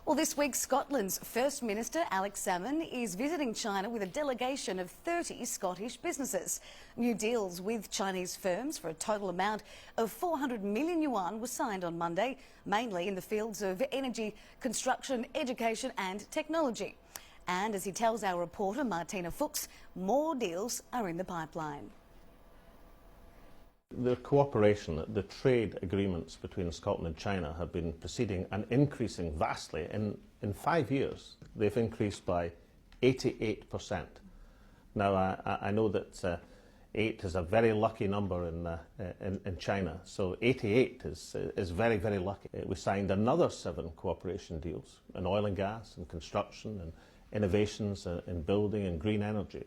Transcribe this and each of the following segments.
Well, this week, Scotland's First Minister, Alex Salmond, is visiting China with a delegation of 30 Scottish businesses. New deals with Chinese firms for a total amount of 400 million yuan were signed on Monday, mainly in the fields of energy, construction, education and technology. And as he tells our reporter, Martina Fuchs, more deals are in the pipeline. The cooperation, the trade agreements between Scotland and China have been proceeding and increasing vastly. In 5 years, they've increased by 88%. Now, I know that 8 is a very lucky number in China, so 88 is very, very lucky. We signed another 7 cooperation deals in oil and gas and construction and innovations in building and green energy,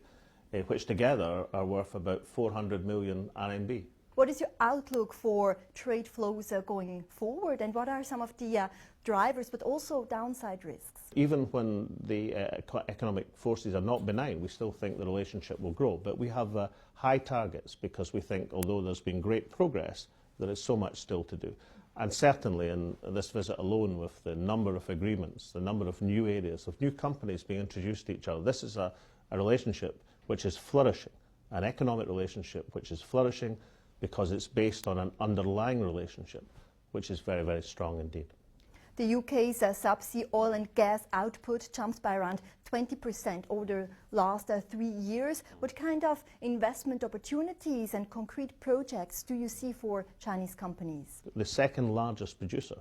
which together are worth about 400 million RMB. What is your outlook for trade flows going forward, and what are some of the drivers but also downside risks? Even when the economic forces are not benign, we still think the relationship will grow. But we have high targets because we think, although there's been great progress, there is so much still to do. And certainly in this visit alone, with the number of agreements, the number of new areas, of new companies being introduced to each other, this is a relationship which is flourishing, an economic relationship which is flourishing, because it's based on an underlying relationship, which is very, very strong indeed. The UK's subsea oil and gas output jumped by around 20% over the last 3 years. What kind of investment opportunities and concrete projects do you see for Chinese companies? The second largest producer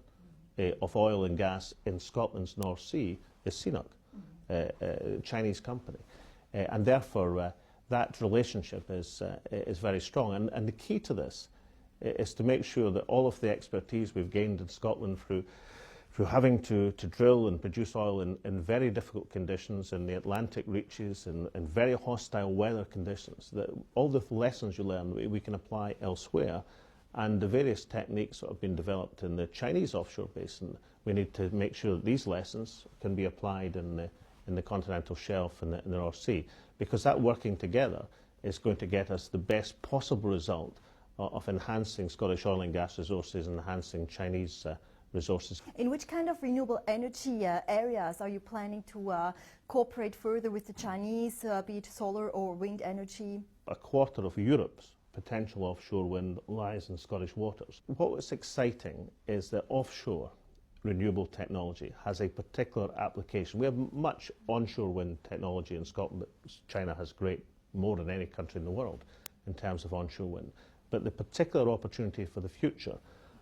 of oil and gas in Scotland's North Sea is CNOOC, a Chinese company, and therefore that relationship is very strong. And the key to this is to make sure that all of the expertise we've gained in Scotland through having to drill and produce oil in very difficult conditions in the Atlantic reaches, in very hostile weather conditions, that all the lessons you learn we can apply elsewhere, and the various techniques that have been developed in the Chinese offshore basin, we need to make sure that these lessons can be applied in the continental shelf and the North Sea, because that working together is going to get us the best possible result of enhancing Scottish oil and gas resources and enhancing Chinese resources. In which kind of renewable energy areas are you planning to cooperate further with the Chinese, be it solar or wind energy? A quarter of Europe's potential offshore wind lies in Scottish waters. What's exciting is that offshore renewable technology has a particular application. We have much onshore wind technology in Scotland, but China has more than any country in the world in terms of onshore wind. But the particular opportunity for the future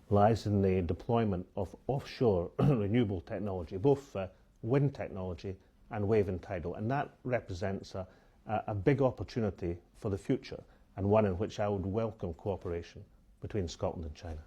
lies in the deployment of offshore renewable technology, both wind technology and wave and tidal. And that represents a big opportunity for the future, and one in which I would welcome cooperation between Scotland and China.